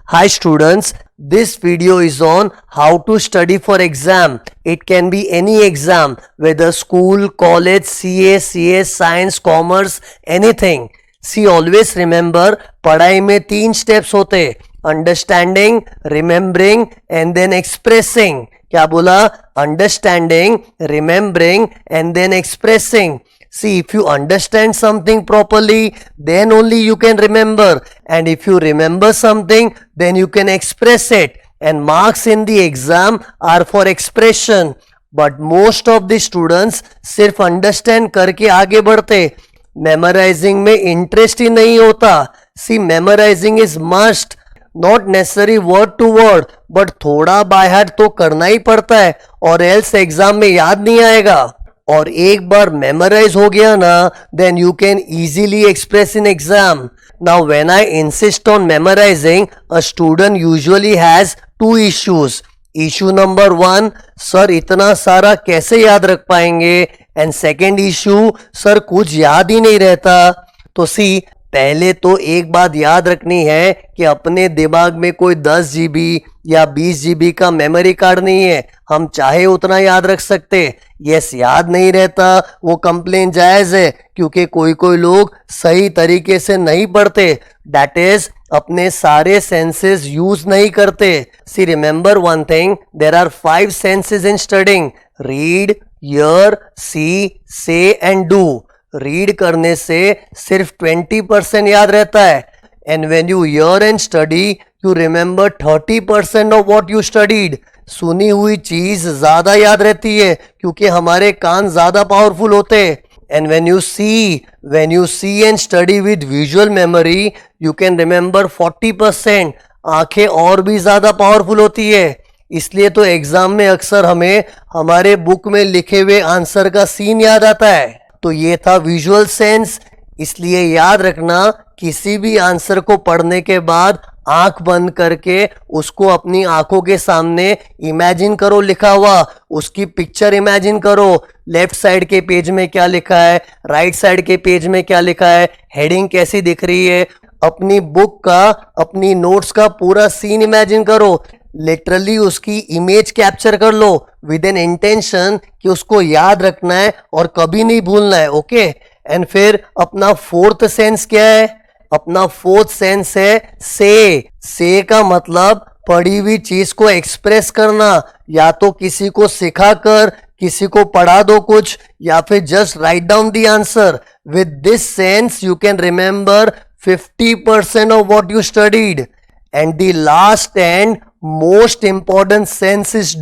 Hi students, this video is on how to study for exam. It can be any exam, whether school, college, CA, CS, science, commerce, anything. See, always remember, पढ़ाई में 3 steps होते, understanding, remembering and then expressing. क्या बोला? Understanding, remembering and then expressing. See, if you understand something properly, then only you can remember. And if you remember something, then you can express it. And marks in the exam are for expression. But most of the students सिर्फ understand करके आगे बढ़ते. Memorizing में interest ही नहीं होता. See, memorizing is must. Not necessary word to word. But थोड़ा by heart तो करना ही पड़ता है. और else exam में याद नहीं आएगा. और एक बार मेमोराइज हो गया ना, then you can easily express in exam. Now when I insist on memorizing, a student usually has 2 issues. Issue number 1, sir इतना सारा कैसे याद रख पाएंगे? And second issue, सर कुछ याद ही नहीं रहता. तो सी, पहले तो एक बात याद रखनी है कि अपने दिमाग में कोई 10 GB या 20 GB का मेमोरी कार्ड नहीं है. हम चाहे उतना याद रख सकते. यस, याद नहीं रहता वो कंप्लेन जायज है, क्योंकि कोई लोग सही तरीके से नहीं पढ़ते. दैट इज अपने सारे सेंसेस यूज नहीं करते. See, remember one thing, there are 5 senses in studying: read, hear, see, say and do. Read करने से सिर्फ 20% याद रहता है. And when you here and study, you remember 30% of what you studied. सुनी हुई चीज ज्यादा याद रहती है, क्योंकि हमारे कान ज्यादा पावरफुल होते हैं. And when you see and study with visual memory, you can remember 40%. आंखें और भी ज्यादा पावरफुल होती है. इसलिए तो एग्जाम में अक्सर हमें हमारे बुक में लिखे हुए आंसर का सीन याद आता है. तो ये था विजुअल सेंस. इसलिए याद रखना, किसी भी आंसर को पढ़ने के बाद आंख बंद करके उसको अपनी आंखों के सामने इमेजिन करो लिखा हुआ. उसकी पिक्चर इमेजिन करो. लेफ्ट साइड के पेज में क्या लिखा है, राइट साइड के पेज में क्या लिखा है, हेडिंग कैसी दिख रही है. अपनी बुक का, अपनी नोट्स का पूरा सीन इमेजिन करो. लिटरली उसकी इमेज कैप्चर कर लो विद एन इंटेंशन कि उसको याद रखना है और कभी नहीं भूलना है. ओके. एंड फिर अपना 4th सेंस क्या है? अपना 4th सेंस है से का मतलब पढ़ी हुई चीज को एक्सप्रेस करना. या तो किसी को सिखाकर, किसी को पढ़ा दो कुछ, या फिर just write down the answer. With this sense you can remember 50% of what you studied. And the last and most important sense is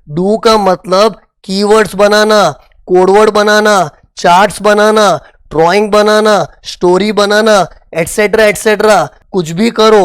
do का मतलब कीवर्ड्स बनाना, कोडवर्ड बनाना, चार्ट्स बनाना, ड्राइंग बनाना, स्टोरी बनाना, एटसेट्रा एटसेट्रा. कुछ भी करो.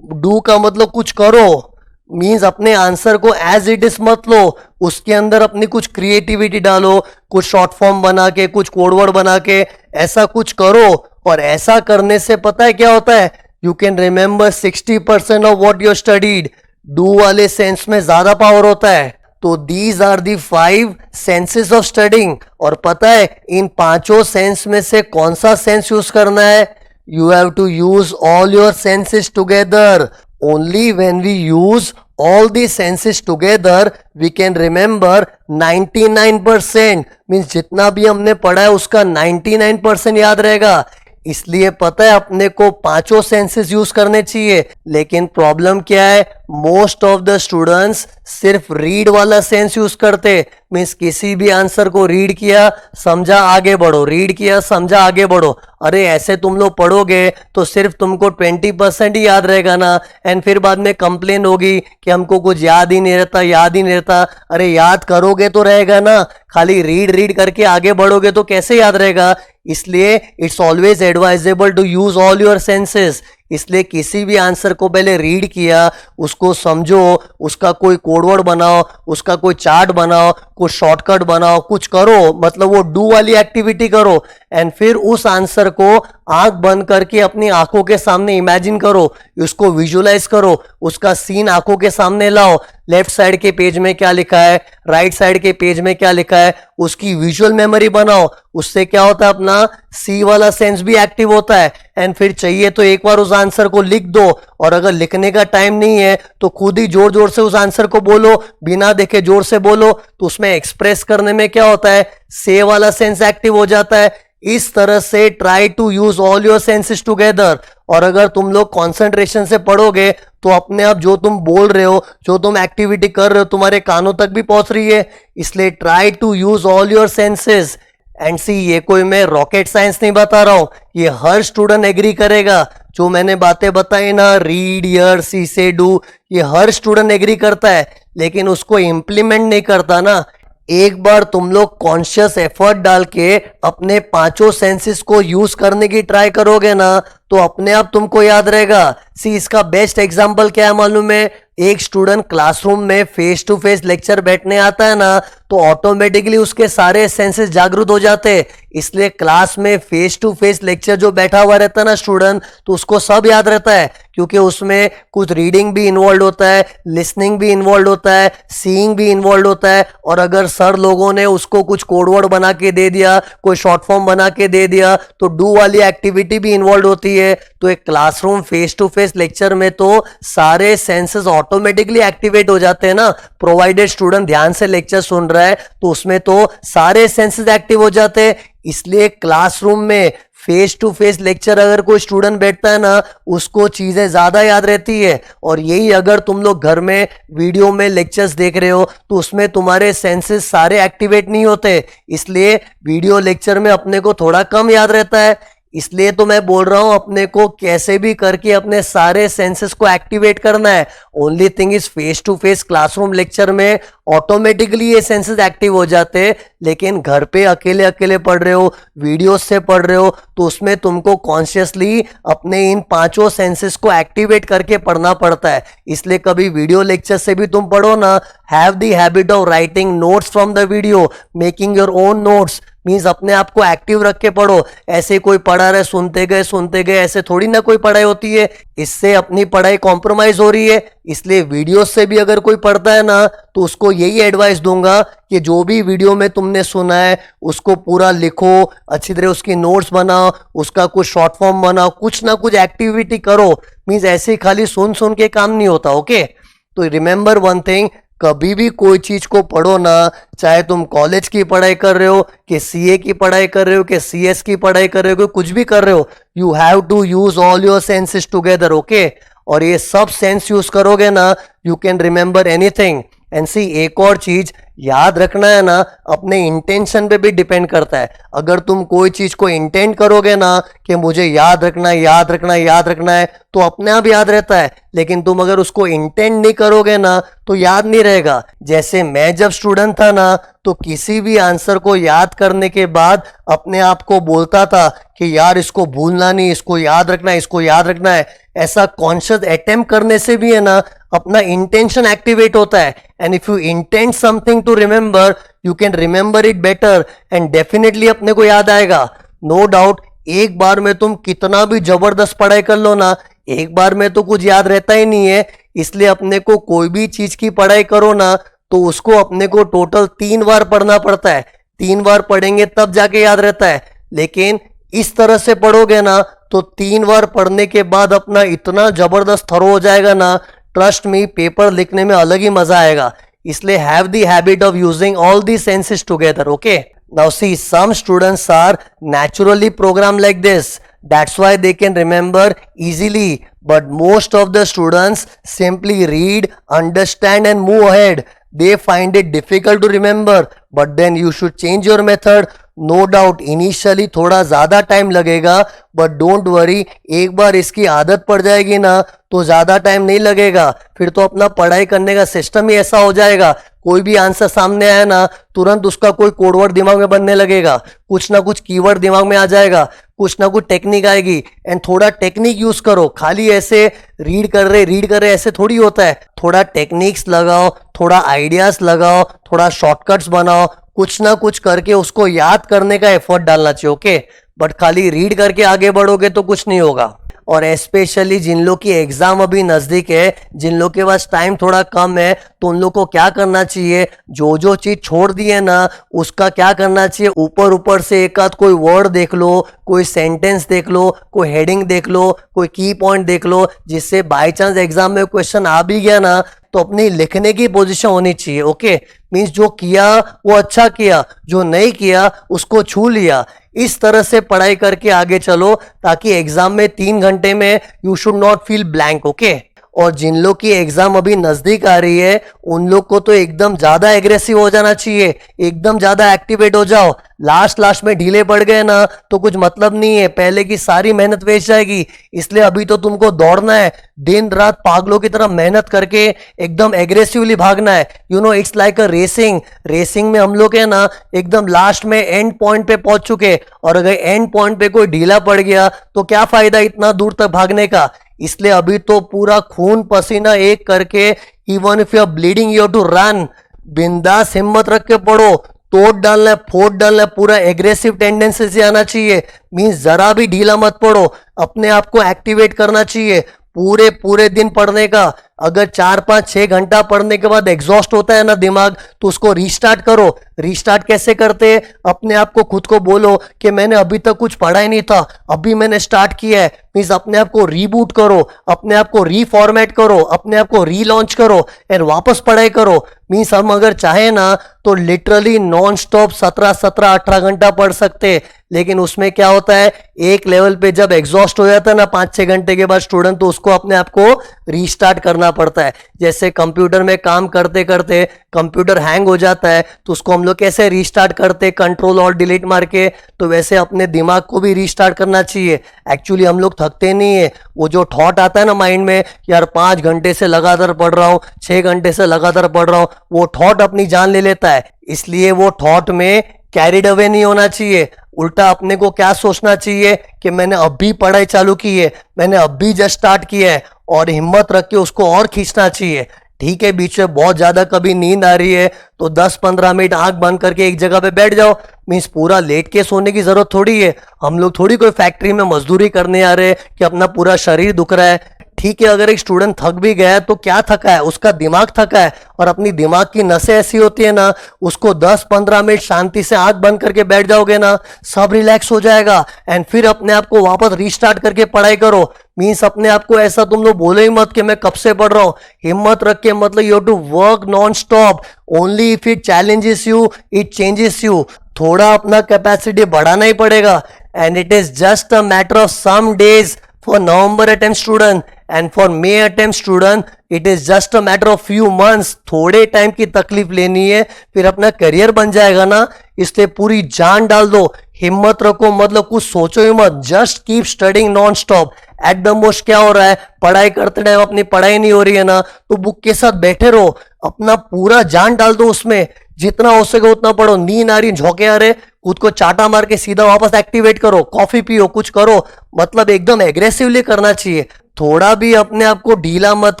Do का मतलब कुछ करो means अपने आंसर को एज इट इज मत लो. उसके अंदर अपनी कुछ क्रिएटिविटी डालो, कुछ शॉर्ट फॉर्म बना के, कुछ कोडवर्ड बना के, ऐसा कुछ करो. और ऐसा करने से पता है क्या होता है? You can remember 60% of what you studied. डू वाले सेंस में ज्यादा पावर होता है. तो these are the 5 senses of studying. और पता है इन 5 सेंस में से कौन सा सेंस यूज करना है? You have to use all your senses together. Only when we use all the senses together we can remember 99%. Means जितना भी हमने पढ़ा है उसका 99% याद रहेगा. इसलिए पता है अपने को 5 सेंसेस यूज करने चाहिए. लेकिन प्रॉब्लम क्या है? मोस्ट ऑफ द स्टूडेंट्स सिर्फ रीड वाला सेंस यूज करते. मीन्स किसी भी आंसर को रीड किया, समझा, आगे बढ़ो, रीड किया, समझा, आगे बढ़ो. अरे ऐसे तुम लोग पढ़ोगे तो सिर्फ तुमको 20% ही याद रहेगा ना. एंड फिर बाद में कंप्लेन होगी कि हमको कुछ याद ही नहीं रहता. अरे याद करोगे तो रहेगा ना. खाली रीड करके आगे बढ़ोगे तो कैसे याद रहेगा? इसलिए it's always advisable to use all your senses. इसलिए किसी भी आंसर को पहले रीड किया, उसको समझो, उसका कोई कोडवर्ड बनाओ, उसका कोई चार्ट बनाओ, कुछ शॉर्टकट बनाओ, कुछ करो. मतलब वो डू वाली एक्टिविटी करो. एंड फिर उस आंसर को आंख बंद करके अपनी आंखों के सामने इमेजिन करो, उसको विजुअलाइज करो, उसका सीन आंखों के सामने लाओ. लेफ्ट साइड के पेज में क्या लिखा है, राइट साइड के पेज में क्या लिखा है, उसकी विजुअल मेमोरी बनाओ. उससे क्या होता है? अपना सी वाला सेंस भी एक्टिव होता है. एंड फिर चाहिए तो एक बार उस आंसर को लिख दो, और अगर लिखने का टाइम नहीं है तो खुद ही जोर जोर से उस आंसर को बोलो, बिना देखे जोर से बोलो, तो उसमें एक्सप्रेस करने में क्या होता है, से वाला सेंस एक्टिव हो जाता है। इस तरह से try to use all your senses together. और अगर तुम लोग कंसंट्रेशन से पढ़ोगे तो अपने आप जो तुम बोल रहे हो, जो तुम एक्टिविटी कर रहे हो, तुम्हारे कानों तक भी पहुंच रही है। इसलिए try to use all your senses. And see, ये कोई मैं रॉकेट साइंस नहीं बता रहा हूं, ये हर स्टूडेंट एग्री करेगा। जो मैंने बातें बताई ना, रीड, हियर, सी, से, डू, ये हर स्टूडेंट एग्री करता है, लेकिन उसको इम्प्लीमेंट नहीं करता ना। एक बार तुम लोग कॉन्शियस एफर्ट डाल के अपने पांचों सेंसेस को यूज करने की ट्राई करोगे ना, तो अपने आप तुमको याद रहेगा। सी, इसका बेस्ट एग्जांपल क्या है मालूम है? एक स्टूडेंट क्लासरूम में फेस टू फेस लेक्चर बैठने आता है ना, तो ऑटोमेटिकली उसके सारे सेंसेस जागृत हो जाते हैं। इसलिए क्लास में फेस टू फेस लेक्चर जो बैठा हुआ रहता है ना स्टूडेंट, तो उसको सब याद रहता है, क्योंकि उसमें कुछ रीडिंग भी इन्वॉल्व होता है, लिसनिंग भी इन्वॉल्व होता है, सीइंग भी इन्वॉल्व होता है। और अगर सर लोगों ने उसको कुछ कोडवर्ड बना के दे दिया, कोई शॉर्ट फॉर्म बना के दे दिया, तो डू वाली एक्टिविटी भी इन्वॉल्व होती है। तो एक classroom face to face lecture में तो सारे सेंसेस ऑटोमेटिकली एक्टिवेट हो जाते हैं ना, प्रोवाइडेड स्टूडेंट ध्यान से लेक्चर सुन रहा है तो उसमें तो सारे सेंसेस एक्टिव हो जाते हैं। इसलिए क्लासरूम में फेस टू फेस लेक्चर अगर कोई स्टूडेंट बैठता है ना, उसको चीजें ज्यादा याद रहती है। और यही अगर तुम लोग घर में वीडियो में लेक्चर्स देख रहे हो तो उसमें तुम्हारे सेंसेस सारे एक्टिवेट नहीं होते, इसलिए वीडियो लेक्चर में अपने को थोड़ा कम याद रहता है। इसलिए तो मैं बोल रहा हूं अपने को कैसे भी करके अपने सारे सेंसेस को एक्टिवेट करना है। Only thing is face to face classroom lecture में ऑटोमेटिकली ये सेंसेस एक्टिव हो जाते हैं, लेकिन घर पे अकेले अकेले पढ़ रहे हो, वीडियोस से पढ़ रहे हो, तो उसमें तुमको कॉन्शियसली अपने इन पांचों सेंसेस को एक्टिवेट करके पढ़ना पड़ता है। इसलिए कभी वीडियो लेक्चर से भी तुम पढ़ो ना, have the habit of writing notes from the video, making your own notes. Means अपने आप को एक्टिव रख के पढ़ो। ऐसे कोई पढ़ा रहे सुनते गए, ऐसे थोड़ी ना कोई पढ़ाई होती है। इससे अपनी पढ़ाई कॉम्प्रोमाइज हो रही है। इसलिए वीडियो से भी अगर कोई पढ़ता है ना, तो उसको यही एडवाइस दूंगा कि जो भी वीडियो में तुमने सुना है उसको पूरा लिखो, अच्छी तरह उसकी नोट्स बनाओ, उसका कुछ शॉर्ट फॉर्म बनाओ, कुछ ना कुछ एक्टिविटी करो। मीन्स ऐसे ही खाली सुन सुन के काम नहीं होता। ओके, तो रिमेंबर वन थिंग, कभी भी कोई चीज को पढ़ो ना, चाहे तुम कॉलेज की पढ़ाई कर रहे हो, कि सीए की पढ़ाई कर रहे हो, कि सीएस की पढ़ाई कर रहे हो, कुछ भी कर रहे हो, you have to use all your senses together. Okay, और ये सब सेंस यूज करोगे ना, you can remember anything. And see, एक और चीज याद रखना है ना, अपने इंटेंशन पे भी डिपेंड करता है। अगर तुम कोई चीज को इंटेंट करोगे ना कि मुझे याद रखना है, याद रखना है, याद रखना है, तो अपने आप याद रहता है। लेकिन तुम अगर उसको इंटेंट नहीं करोगे ना, तो याद नहीं रहेगा। जैसे मैं जब स्टूडेंट था ना, तो किसी भी आंसर को याद करने के बाद अपने आप को बोलता था कि यार इसको भूलना नहीं, इसको याद रखना है, इसको याद रखना है। ऐसा कॉन्शियस अटेम्प्ट करने से भी है ना, अपना इंटेंशन एक्टिवेट होता है। And if you intent something to remember, you can remember it better and definitely अपने को याद आएगा। नो डाउट, एक बार में तुम कितना भी जबरदस्त पढ़ाई कर लो ना, एक बार में तो कुछ याद रहता ही नहीं है। इसलिए अपने को कोई भी चीज की पढ़ाई करो ना, तो उसको अपने को टोटल 3 बार पढ़ना पड़ता है। 3 बार पढ़ेंगे तब जाके याद रहता है। लेकिन इस तरह से पढ़ोगे ना, तो 3 बार पढ़ने के बाद अपना इतना जबरदस्त थरो हो जाएगा ना, ट्रस्ट मी, पेपर लिखने में अलग ही मजा आएगा। इसलिए have the habit of using all the senses together. Okay, now see, some students are naturally programmed like this. That's why they can remember easily. But most of the students simply read, understand and move ahead. They find it difficult to remember. But then you should change your method. No doubt initially थोड़ा ज्यादा time लगेगा, but don't worry, एक बार इसकी आदत पड़ जाएगी ना, तो ज्यादा टाइम नहीं लगेगा। फिर तो अपना पढ़ाई करने का सिस्टम ही ऐसा हो जाएगा, कोई भी आंसर सामने आया ना, तुरंत उसका कोई कोडवर्ड दिमाग में बनने लगेगा, कुछ ना कुछ कीवर्ड दिमाग में आ जाएगा, कुछ ना कुछ टेक्निक आएगी। एंड थोड़ा टेक्निक यूज करो, खाली ऐसे रीड कर रहे ऐसे थोड़ी होता है। थोड़ा टेक्निक्स लगाओ, थोड़ा आइडियाज लगाओ, थोड़ा शॉर्टकट्स बनाओ, कुछ ना कुछ करके उसको याद करने का एफर्ट डालना चाहिए। ओके, बट खाली रीड करके आगे बढ़ोगे तो कुछ नहीं होगा। और स्पेशली जिन लोग की एग्जाम अभी नजदीक है, जिन लोग के पास टाइम थोड़ा कम है, तो उन लोग को क्या करना चाहिए, जो जो चीज छोड़ दी है ना उसका क्या करना चाहिए, ऊपर ऊपर से एक आध कोई वर्ड देख लो, कोई सेंटेंस देख लो, कोई हेडिंग देख लो, कोई की पॉइंट देख लो, जिससे बाय चांस एग्जाम में क्वेश्चन आ भी गया ना तो अपनी लिखने की पोजीशन होनी चाहिए। ओके, मीन्स जो किया वो अच्छा किया, जो नहीं किया उसको छू लिया। इस तरह से पढ़ाई करके आगे चलो ताकि एग्जाम में 3 घंटे में you should not feel blank. Okay, और जिन लोग की एग्जाम अभी नजदीक आ रही है उन लोग को तो एकदम ज्यादा एग्रेसिव हो जाना चाहिए, एकदम ज्यादा एक्टिवेट हो जाओ। लास्ट में ढीले पड़ गए ना तो कुछ मतलब नहीं है, पहले की सारी मेहनत वेस्ट जाएगी। इसलिए अभी तो तुमको दौड़ना है, दिन रात पागलों की तरह मेहनत करके एकदम एग्रेसिवली भागना है। You know it's like a racing में हम लोग है ना एकदम लास्ट में एंड पॉइंट पे पहुंच चुके, और अगर एंड पॉइंट पे कोई ढीला पड़ गया तो क्या फायदा इतना दूर तक भागने का। इसलिए अभी तो पूरा खून पसीना एक करके, even if you are bleeding you to run, बिंदास हिम्मत रख के पढ़ो, तोड़ डालना है, फोड़ डालना है, पूरा एग्रेसिव टेंडेंसी से आना चाहिए। मींस जरा भी ढीला मत पढ़ो, अपने आप को एक्टिवेट करना चाहिए। पूरे दिन पढ़ने का, अगर 4-5-6 घंटा पढ़ने के बाद एग्जॉस्ट होता है ना दिमाग, तो उसको रीस्टार्ट करो। रीस्टार्ट कैसे करते, अपने आप को खुद को बोलो कि मैंने अभी तक कुछ पढ़ा ही नहीं था, अभी मैंने स्टार्ट किया है। मीन्स अपने आप को रीबूट करो, अपने आप को रीफॉर्मेट करो, अपने आप को रीलॉन्च करो एंड वापस पढ़ाई करो। मीन्स हम अगर चाहे ना तो लिटरली नॉन स्टॉप 17-18 घंटा पढ़ सकते, लेकिन उसमें क्या होता है, एक लेवल पे जब एग्जॉस्ट हो जाता है ना 5-6 घंटे के बाद स्टूडेंट, तो उसको अपने आप को रीस्टार्ट करना पड़ता है। जैसे कंप्यूटर में काम करते करते कंप्यूटर हैंग हो जाता है तो उसको हम लोग कैसे रीस्टार्ट करते, कंट्रोल और डिलीट मार के, तो वैसे अपने दिमाग को भी रीस्टार्ट करना चाहिए। एक्चुअली हम लोग थकते नहीं है, वो जो थॉट आता है ना माइंड में, यार 5 घंटे से लगातार पढ़ रहा हूँ, 6 घंटे से लगातार पढ़ रहा हूँ, वो थॉट अपनी जान ले लेता है। इसलिए वो थॉट में कैरिड अवे नहीं होना चाहिए, उल्टा अपने को क्या सोचना चाहिए कि मैंने अभी पढ़ाई चालू की है, मैंने अभी जस्ट स्टार्ट किया है, और हिम्मत रख के उसको और खींचना चाहिए। ठीक है, बीच में बहुत ज्यादा कभी नींद आ रही है तो 10-15 मिनट आंख बंद करके एक जगह पे बैठ जाओ। मीन्स पूरा लेट के सोने की जरूरत थोड़ी है, हम लोग थोड़ी कोई फैक्ट्री में मजदूरी करने आ रहे हैं कि अपना पूरा शरीर दुख रहा है। ठीक है, अगर एक स्टूडेंट थक भी गया है तो क्या थका है, उसका दिमाग थका है, और अपनी दिमाग की नसें ऐसी होती है ना, उसको 10-15 मिनट शांति से आंख बंद करके बैठ जाओगे ना, सब रिलैक्स हो जाएगा एंड फिर अपने आप को वापस रीस्टार्ट करके पढ़ाई करो। मीन्स अपने आप को ऐसा तुम लोग बोलो ही मत कि मैं कब से पढ़ रहा हूं, हिम्मत रख के, मतलब you have to work non stop, only if it challenges you it changes you. थोड़ा अपना कैपेसिटी बढ़ाना ही पड़ेगा, and it is just a matter of some days for November attempt student and for May attempt student it is just a matter of few months। थोड़े time की तकलीफ लेनी है, फिर अपना करियर बन जाएगा ना। इसलिए पूरी जान डाल दो, हिम्मत रखो, मतलब कुछ सोचो ही मत, just keep studying non stop. At the most क्या हो रहा है, पढ़ाई करते टाइम अपनी पढ़ाई नहीं हो रही है ना तो बुक के साथ बैठे रहो, अपना पूरा जान डाल दो उसमें, जितना हो सके उतना पढ़ो। नींद आ रही, झोंके आ रहे, खुद को चाटा मार के सीधा वापस एक्टिवेट करो, कॉफी पियो, कुछ करो, मतलब एकदम एग्रेसिवली करना चाहिए। थोड़ा भी अपने आप को ढीला मत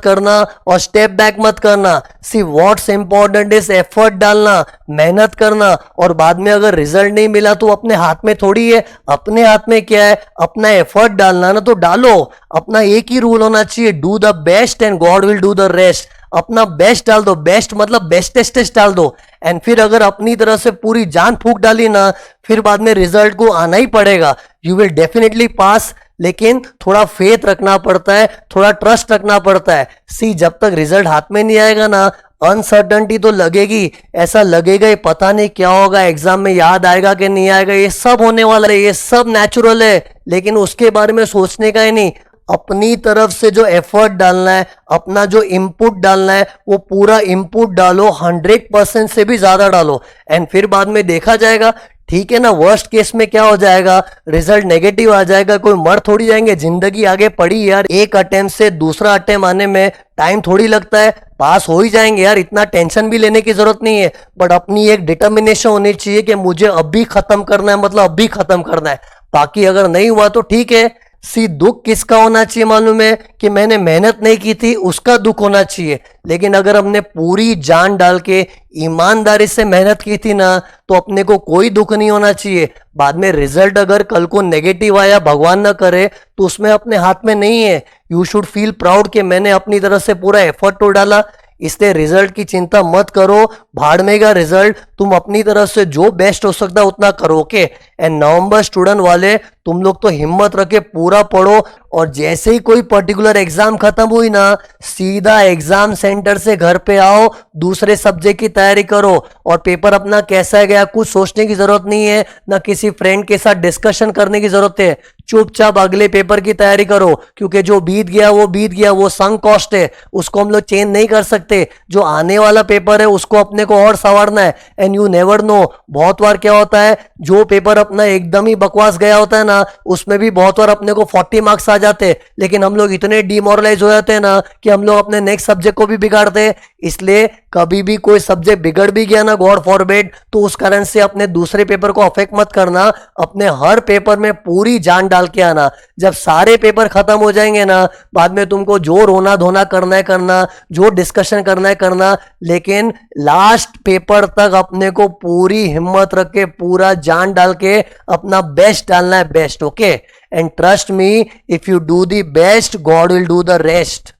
करना और स्टेप बैक मत करना। See what's important is effort डालना, मेहनत करना, और बाद में अगर रिजल्ट नहीं मिला तो अपने हाथ में थोड़ी है, अपने हाथ में क्या है, अपना एफर्ट डालना ना, तो डालो। अपना एक ही रूल होना चाहिए, do the best and God will do the rest. अपना बेस्ट डाल दो, बेस्ट मतलब बेस्टेस्ट डाल दो, एंड फिर अगर अपनी तरह से पूरी जान फूंक डाली ना, फिर बाद में रिजल्ट को आना ही पड़ेगा। यू विल डेफिनेटली पास, लेकिन थोड़ा फेथ रखना पड़ता है, थोड़ा ट्रस्ट रखना पड़ता है। सी जब तक रिजल्ट हाथ में नहीं आएगा ना, अनसर्टनिटी तो लगेगी, ऐसा लगेगा ही पता नहीं क्या होगा, एग्जाम में याद आएगा कि नहीं आएगा, ये सब होने वाला है, ये सब नेचुरल है, लेकिन उसके बारे में सोचने का ही नहीं। अपनी तरफ से जो एफर्ट डालना है, अपना जो इनपुट डालना है, वो पूरा इनपुट डालो, 100% से भी ज्यादा डालो, एंड फिर बाद में देखा जाएगा। ठीक है ना, वर्स्ट केस में क्या हो जाएगा, रिजल्ट नेगेटिव आ जाएगा, कोई मर थोड़ी जाएंगे, जिंदगी आगे पड़ी यार। एक अटेम्प्ट से दूसरा अटेम्प्ट आने में टाइम थोड़ी लगता है, पास हो ही जाएंगे यार, इतना टेंशन भी लेने की जरूरत नहीं है। बट अपनी एक डिटर्मिनेशन होनी चाहिए कि मुझे अभी खत्म करना है, मतलब अभी खत्म करना है। बाकी अगर नहीं हुआ तो ठीक है, सी दुख किसका होना चाहिए मालूम है? कि मैंने मेहनत नहीं की थी उसका दुख होना चाहिए। लेकिन अगर हमने पूरी जान डाल के ईमानदारी से मेहनत की थी ना, तो अपने को कोई दुख नहीं होना चाहिए। बाद में रिजल्ट अगर कल को नेगेटिव आया, भगवान ना करे, तो उसमें अपने हाथ में नहीं है। यू शुड फील प्राउड कि मैंने अपनी तरफ से पूरा एफर्ट तो डाला। इसलिए रिजल्ट की चिंता मत करो, भाड़ में का रिजल्ट, तुम अपनी तरफ से जो बेस्ट हो सकता है उतना करो। ओके। एंड नवंबर स्टूडेंट वाले, तुम लोग तो हिम्मत रख के पूरा पढ़ो, और जैसे ही कोई पर्टिकुलर एग्जाम खत्म हुई ना, सीधा एग्जाम सेंटर से घर पे आओ, दूसरे सब्जेक्ट की तैयारी करो। और पेपर अपना कैसा गया कुछ सोचने की जरूरत नहीं है, ना किसी फ्रेंड के साथ डिस्कशन करने की जरूरत है। चुपचाप अगले पेपर की तैयारी करो, क्योंकि जो बीत गया वो बीत गया, वो संक कॉस्ट है, उसको हम लोग चेंज नहीं कर सकते। जो आने वाला पेपर है उसको अपने को और संवारना है। एंड यू नेवर नो, बहुत बार क्या होता है, जो पेपर अपना एकदम ही बकवास गया होता है ना, उसमें भी बहुत बार अपने को 40 मार्क्स आ जाते हैं, लेकिन हम लोग इतने डिमोरलाइज हो जाते हैं ना कि हम लोग अपने नेक्स्ट सब्जेक्ट को भी बिगाड़ते हैं। इसलिए कभी भी कोई सब्जेक्ट बिगड़ भी गया ना, गॉड फॉरबिड, तो उस कारण से अपने दूसरे पेपर को अफेक्ट मत करना। अपने हर पेपर में पूरी जान डाल के आना। जब सारे पेपर खत्म हो जाएंगे ना, बाद में तुमको जो रोना धोना करना है करना, जो डिस्कशन करना है करना, लेकिन लास्ट पेपर तक अपने को पूरी हिम्मत रख के, पूरा जान डाल के अपना बेस्ट डालना है, best. Okay. And trust me, if you do the best, God will do the rest.